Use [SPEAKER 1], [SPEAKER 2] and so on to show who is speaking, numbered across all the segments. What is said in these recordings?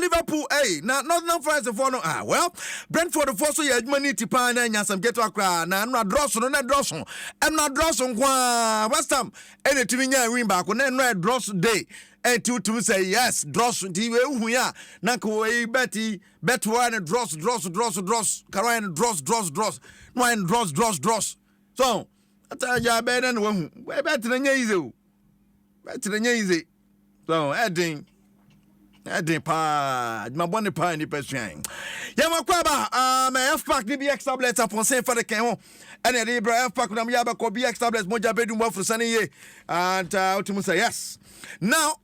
[SPEAKER 1] Liverpool, hey, now Nottingham Forest for no. Well, Brentford the first year money to pay and some get to Accra. Now I'm not Drawson, not Drawson. I'm not Drawson. West Ham, any to me, win back when I'm not Drawson day. And to say yes, Drawson, we are Nako, Betty, one and Dross, Caroline, Dross, wine, Dross. So, I tell you, better than one, better than easy. Better than easy. So, adding pa, my bonnet pie in the person. Yamakwaba, my F pack, BX tablets upon Saint for the Camo, and a Libra F pack, Namyaba, BX tablets, Moja bedroom for Sunny, and Ultimus say yes. Now,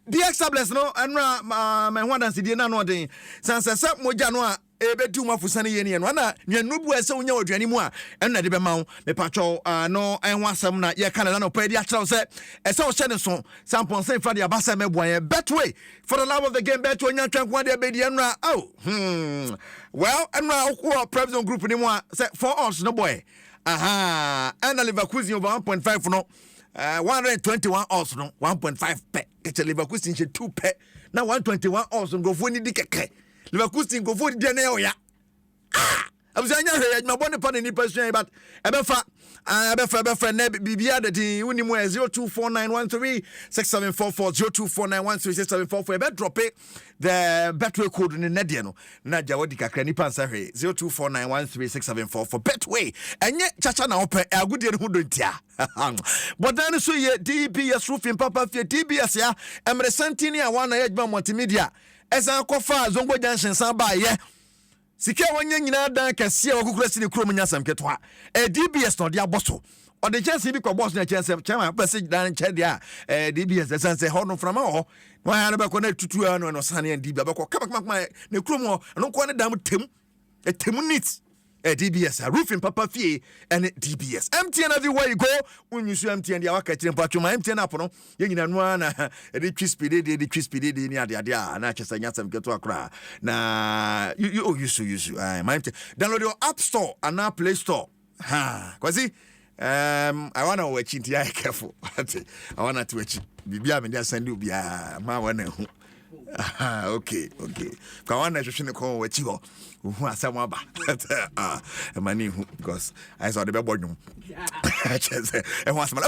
[SPEAKER 1] BX tablets, no, and my one and Sidiana, no, thing, since I said Mojanoa. Ebe too much for Sunny and one. You know, so no anymore. And not the amount, the patrol, no, and one some night, yeah, can I pay the actual set. And so, Shannon, some point say for the Abassa Meboy, bet way for the love of the game, bet when you're trying one day, baby, and oh, well, and now, President Group anymore, set 4 odds, no boy. Aha, and a Leverkusen over 1.5 for no. 121 odds, no, 1.5 pet. It's a Leverkusen 2 pet. Now 121 odds, and go for any dick. Leverkusen go for the DNA. I was saying, my bonnet upon any person, but Ebefa, Bibia, the Unimware 0249136744, 0249136744, a bed drop it, the Betway code in the Nediano, Nadia Wadika, Cranny Pansari, 0249136744, Betway, and yet Chachana Ope, a good deal who don't ya. But then so ye DBS roofing Papa, DBS, ya, and the Santinia, one Edmond Multimedia. As I call far, Zongo Junction, Samba, yeah. Sika wanya nyina dan kase a wakukura sini kuro munya sam ketwa. DBS no dia boso. O de chance bi ko boss na chance chama passage dan chede a DBS the sense ho no from ho. Wa ya no be ko na tutu a no sane DBS be ko kama na kuro mu no ko na dam tem. Temu nit. DBS roofing Papa Fie and DBS. MTN everywhere you go. When you see MTN, the waka chire mpacho ma MTN apo no. Ye nyina no na the crispy dey ni ade na chesa nyasam keto akra. Na you so my MTN. Download your App Store and now Play Store. Kwazi I want to watch it. Yeah, careful. I want to watch it. Bibia me dey send you bia ma wana hu. Okay. Kawana shoshine ko wachi ho. Who are some about money because I saw the bedroom. And what's my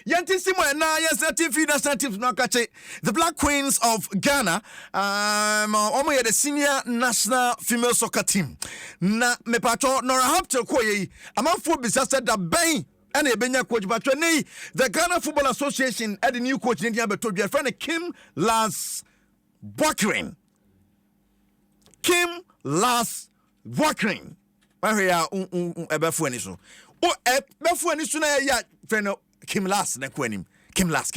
[SPEAKER 1] Yantissimo and now, yes, native no catch it. The Black Queens of Ghana, the senior national female soccer team. Na me patro nor have to koye. I'm for disaster that bang. And a Benya coach Batrani, the Ghana Football Association, at the new coach in India, but told your friend Kim Last Walkering. Kim Last Walkering. Where are Ebefuani so? Oh, Ebefuani soon ya friend Kim Last na kwenim. Kim Last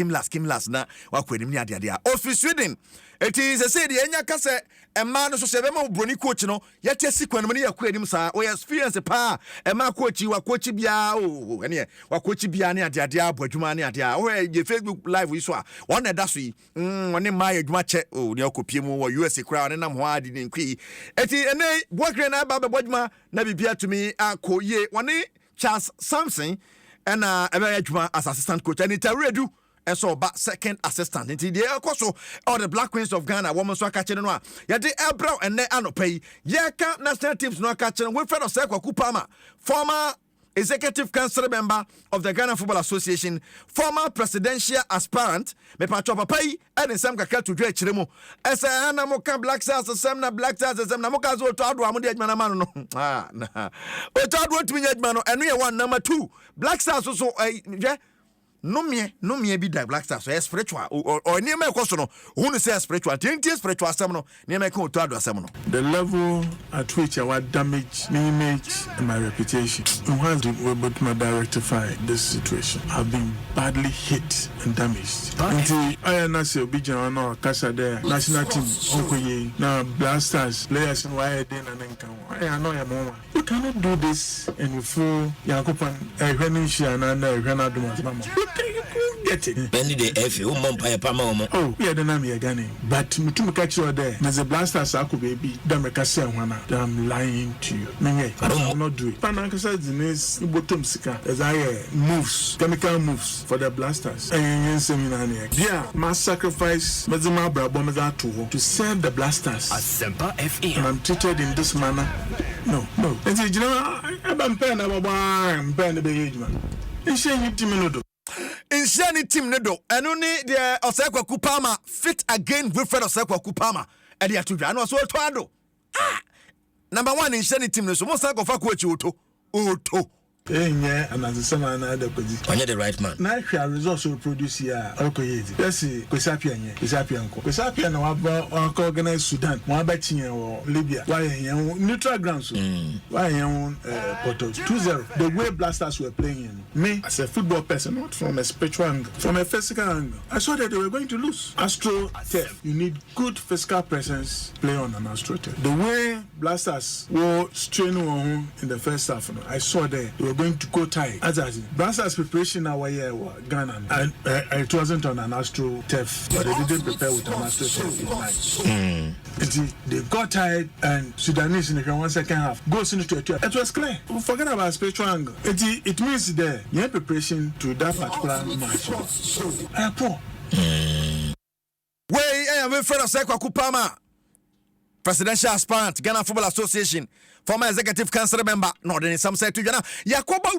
[SPEAKER 1] na wakwenim ni adia. Office Sweden. It is a say the enya kase a man so sebema broni coach no yete sikwan mu ne yakwenim sa o experience pa e ma coach wa coach bia o ene wa coach bia ne adia abodwuma ne adia o ye Facebook live we so a one da so yi one ma adwuma che o ne akopie mu wo USA crowd ne nam ho adi ne nkwi eti ene bokre na ba bodwuma na bibia tumi akoye one Charles Samson and ebe adwuma as assistant coach and Itaredu. And so, but second assistant. Inti the also all the Black Queens of Ghana. Woman so catching no. Ya de Ebro and ne anopay. Ya camp national teams no catching. We friend of Sekwa Kupama, former executive council member of the Ghana Football Association, former presidential aspirant. Me patro papai and some kaka to dre chiremo. Esa ana moka Black Stars some na Black Stars some na moka zo to adu amudi admana mano no. Na. O to adu tumi admano. And we one number 2. Black Stars also no me be the Black Stars so spiritual or near my question who say spiritual spiritual seminal near my to adu seminal.
[SPEAKER 2] The level at which I would damage my image and my reputation. Once we were able to rectify this situation, I've been badly hit and damaged. Until I am say Obijana no Casa there national team Okoye now Black Stars players why then and then I know your mama. You cannot do this and you feel Yakopan a Renisha and a Renadum mama. get it.
[SPEAKER 3] Benny the F, you mom pay pama.
[SPEAKER 2] Oh, yeah, the name again. But to catch you there, there's a blasters I could baby. Damaka say I'm lying to you. I don't not do it. Panaka says in this bottom sika as I moves, chemical moves for the blasters. And yeah, my sacrifice Mazima Brabomada to serve the blasters. And I'm treated in this manner. No. And you know, I'm paying the age man.
[SPEAKER 1] Inshani team nedo and only the Osaka Kupama fit again Wilfred Osaka Kupama and the Atuja. And also Twado. Number one Inshani team, so most of Oto.
[SPEAKER 2] Yeah, and as a summer and other
[SPEAKER 3] on the right man.
[SPEAKER 2] Natural results will produce here. Okay, let's see. Kwesapian, organized Sudan, Moabatin or Libya. Why neutral grounds? Why 2-0. The way blasters were playing. Me, as a football person, not from a spiritual angle, from a physical angle, I saw that they were going to lose. Astro turf. You need good physical presence. Play on an Astro turf. The way blasters were straining on in the first half, I saw that they were going to go tight. As blasters preparation our year were Ghana, and it wasn't on an Astro turf, but they didn't prepare with an Astro turf in mind. They got tired, and Sudanese in the 1 second half goes into a turf. It was clear. Forget about spiritual angle. It means there. Your preparation to that particular match. Poor.
[SPEAKER 1] I am Wilfred Osaka Kupama, presidential aspirant, Ghana Football Association, former executive council member, Northern some say to Ghana, Yakoba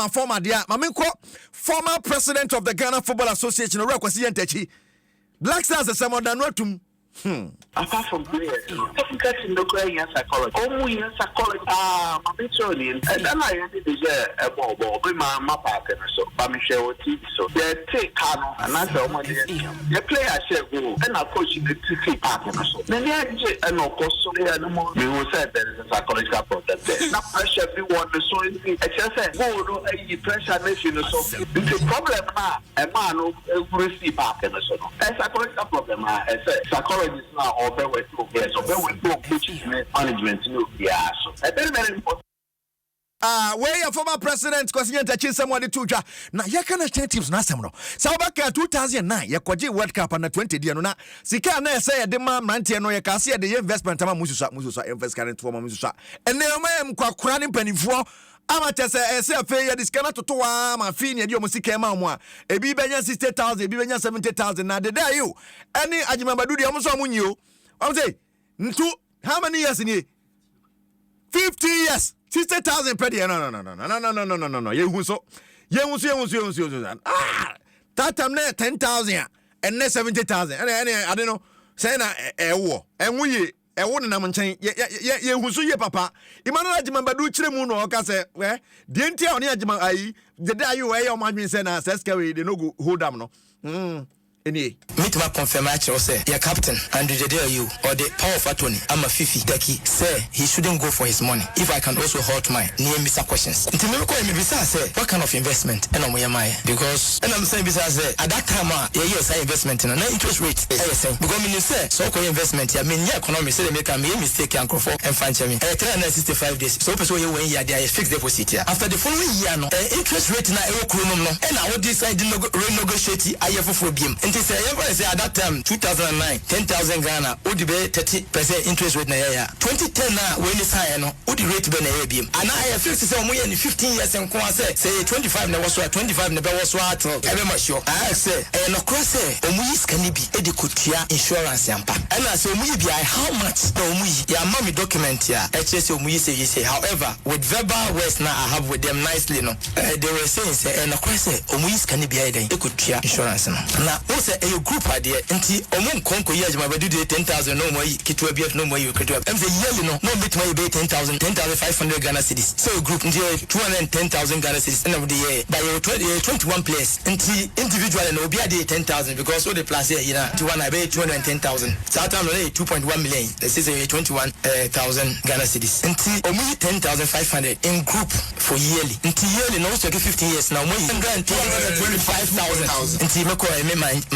[SPEAKER 1] former dear, Maminko, former president of the Ghana Football Association, Rokwasi Ntechi. Black Stars is someone that not
[SPEAKER 4] apart from players, in the grey psychology. Only in psychology, and then I did a ball, my partner, so Bamichel TV. So they take Kano and I tell my dear, the player shall go, and I'll coach in the TV partner. So then and of course, so they are no more. We will say there is a psychological problem there. Now, pressure everyone, so it's just go, pressure nation, so it's a problem now. A man who receive partner, so a psychological problem, I say, psychology. Now or bear with progress or bear with management yeah so very important.
[SPEAKER 1] Where your former president Kwasi Ntachi somebody to ja na yakana teams na asem no sa obaka 2009 yakwaje World Cup na 20 dia no na sika na say de ma mantie no yakase de investment ama mususa invest current form mususa ene ma kwakura ne panifo amateur say afey ya diskana toto wa ma fi ne de omusika ma mo a ebi benya 60,000 ebi benya 70,000 na de there you any ajimabadu de omuso amunyi o am say ntu how many years in here 50 years 60,000 per year. No. You so. That time 10,000 and 70,000. And I don't know. Say na war. And we wouldn't am chain. You so ye papa. Imana Jimabadu Chiremu no Case. Where the entire Jima I the day you wear your man say na says carry the no go hold am no. Meet
[SPEAKER 3] my confirm say your captain and the day you or the power of attorney I'm a Fifi Deki say he shouldn't go for his money if I can also hold mine near Mr. questions until me call me say what kind of investment and I'm because and I'm saying besides say at that time yes I investment in an interest rate saying because me say so call investment I mean yeah economy say they make a mistake and for and find me 365 days so person you when year there is fixed deposit here after the following year no interest rate na e okuro no and I would decide to renegotiate IFO for BM. Say at that time 2009 10,000 Ghana would be 30% interest rate na ya 2010 na when it's high no would rate be na ya bi and I fix say omo ye 15 years and say 25 na was 25 na be was what ebe ma sure I say no cross say omo yi scan bi e de kotua insurance yampa and I say omo yi bi how much na omo yi ya mami document ya say omo yi say however with verbal words na I have with them nicely no they were saying say no cross say omo yi scan bi e kotua insurance na a group idea nti omum konko ye ajima badu de 10,000 no more kitwa BF no more you kitwa em say yearly no bit my be 10,500 Ghana cedis so group nti 210,000 Ghana cedis end of the year by 21 players nti individually no be ade 10,000 because so the plus here you know 210,000 so time no 2.1 million this is 21,000 Ghana cedis nti omu 10,500 in group for yearly nti yearly no so 15 years now more 125,000 nti me ko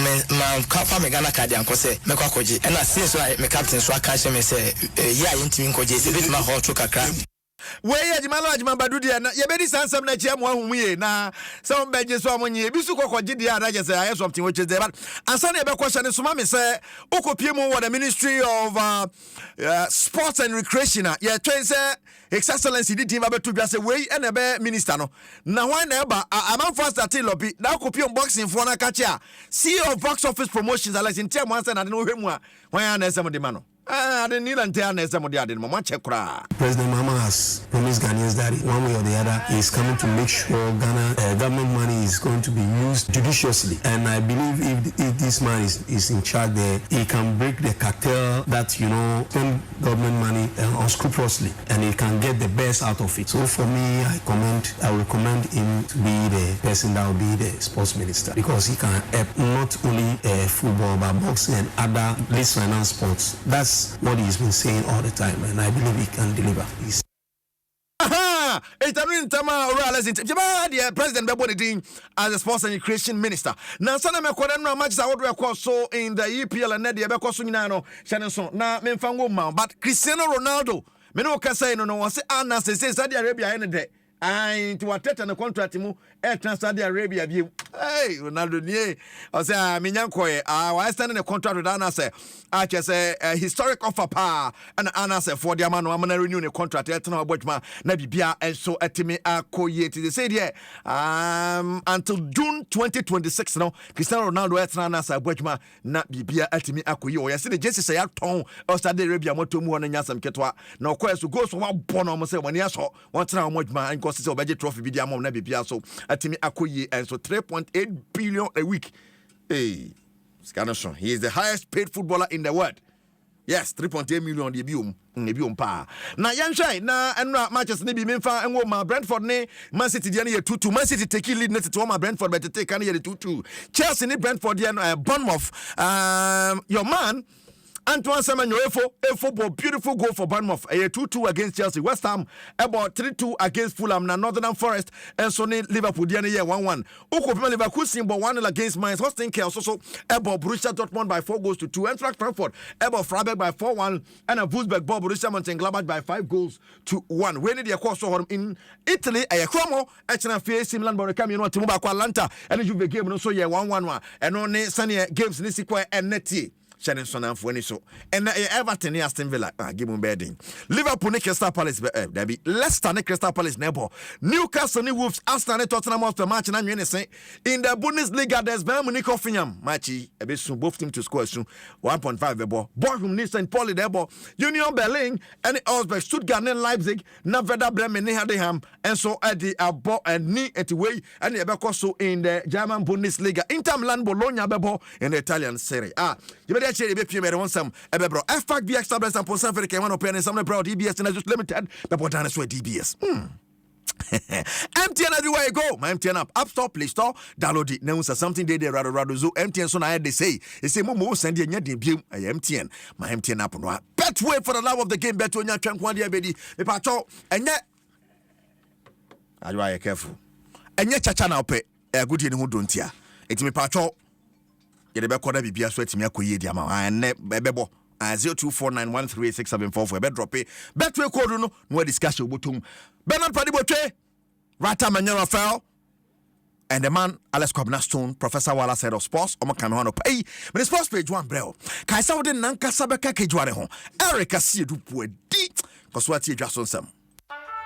[SPEAKER 3] my family Ghana card and say me kwa koje and I see so my captain so I catch me say yeah intimi koje say bit my hot kakra
[SPEAKER 1] wei adwuma lo adwuma badu dia na ye be di sansam na chia mo ahum ye na some benje so amonye bi su kokogye dia na je say I something which is there but ansa na e be question so ma me say okopie mu what the Ministry of Sports and Recreation ye twen say His Excellency di team abeto dwa say wei e na be minister no na wan na eba amam first at lobby na okopie boxing for na ka chia CEO of Box Office Promotions Alex Ntia mo ansa na de no hwemu a wan na esem de ma no President
[SPEAKER 5] Mahama has promised Ghanaians that one way or the other he is coming to make sure Ghana government money is going to be used judiciously. And I believe if this man is in charge there, he can break the cartel that, spend government money unscrupulously and he can get the best out of it. So for me, I recommend him to be the person that will be the sports minister because he can help not only football but boxing and other least finance sports. That's what he's been saying all the time, and I believe he can deliver.
[SPEAKER 1] The President Boadi as a sports and recreation minister. Now, sana me kwada no matches award record so in the EPL and the Ebeko so nyina no Shannon na me mfango ma but Cristiano Ronaldo me no ka say no say ana say Saudi Arabia ene de to ateta na contract mu transfer Saudi Arabia bi. Hey, Ronaldo nie. I say minyankoe why stand in a contract with Anna say I just say historic offer pa and Anna say for the man no am na renew the contract etna obojuma na bibia enso etimi akoye they say there until June 2026 no Cristiano Ronaldo etna Anna say obojuma na bibia etimi akoye o yesi the Jesus say aton Saudi Arabia moto mu no nyasam ketwa na okoye so go so wa bono mo say wani aso won tena obojuma and say obedje trophy bibia mo na bibia so etimi akoye and so 3.8 billion a week. Hey, Scannerson, he is the highest paid footballer in the world. Yes, 3.8 million the pa. Na yanshai na enra matches ni bi memfa enwo ma Brentford ne Man City dia na 2-2. Man City take lead net to ma Brentford but take can 2-2. Chelsea ni Brentford dia no Bournemouth. Your man Antoine Semenyo Efo beautiful goal for Bournemouth. 2-2 against Chelsea. West Ham about 3-2 against Fulham. Now Northern Forest and Sonny Liverpool. The 1-1. Ukopima Leverkusen 1-0 against Mainz. Hosting Chaos also about Borussia Dortmund by 4-2. Eintracht Frankfurt about Freiburg by 4-1 and a Wolfsburg ball Borussia Mönchengladbach by 5-1. When did you cross in Italy? A Como actually face Milan Boricam. You know Timuba Atalanta and you game no so 1-1 and only sunny games Nisikwa and Neti. Shannon Son for any so. And Everton Aston Villa, give him bedding. Liverpool, Crystal Palace, Debbie. Leicester, Crystal Palace, Nebo. Newcastle, Wolves, Arsenal, Tottenham, after match, and I'm going to say in the Bundesliga, there's Bayern Hoffenheim, Machi, a bit soon, both teams to score soon, 1.5 the ball. Bochum, Nice, and Pauli, Debo, Union Berlin, and Augsburg, Stuttgart, and Leipzig, Nevada, Bremen, Nehadeham, and so at the Abo and Ni at the way, and the Becoso in the German Bundesliga, Inter Milan, Bologna, Bebo, in the Italian Serie A. You better check the BP, on some Ebebro. FAC BX tablets and Ponsan for the K1 open and some proud DBS and I just limited, but what done is with DBS. MTN everywhere you go. My MTN app Store, Play Store, download it. Now something they rather so MTN so now they say Momo send you debut MTN. My MTN app no. Bet way for the love of the game. Bet when you try one day, baby. If I talk and yet, are you careful? And yet, chacha now pay a good year who don't hear. It's me patrol. You the corner be a sweat me a kuye diama and bebo 0249138674 for a bed drop it. Bet we call no discussion butum. Bernard Padibote, Rata Manura Fell, and the man Alex Cobnastone, Professor Wallace head of sports, Omakano pay. But the sports page one bro. Kaisa would Nanka Sabeka Kegyiwa home. Eric Asiedu Boadi. Because what you just on some.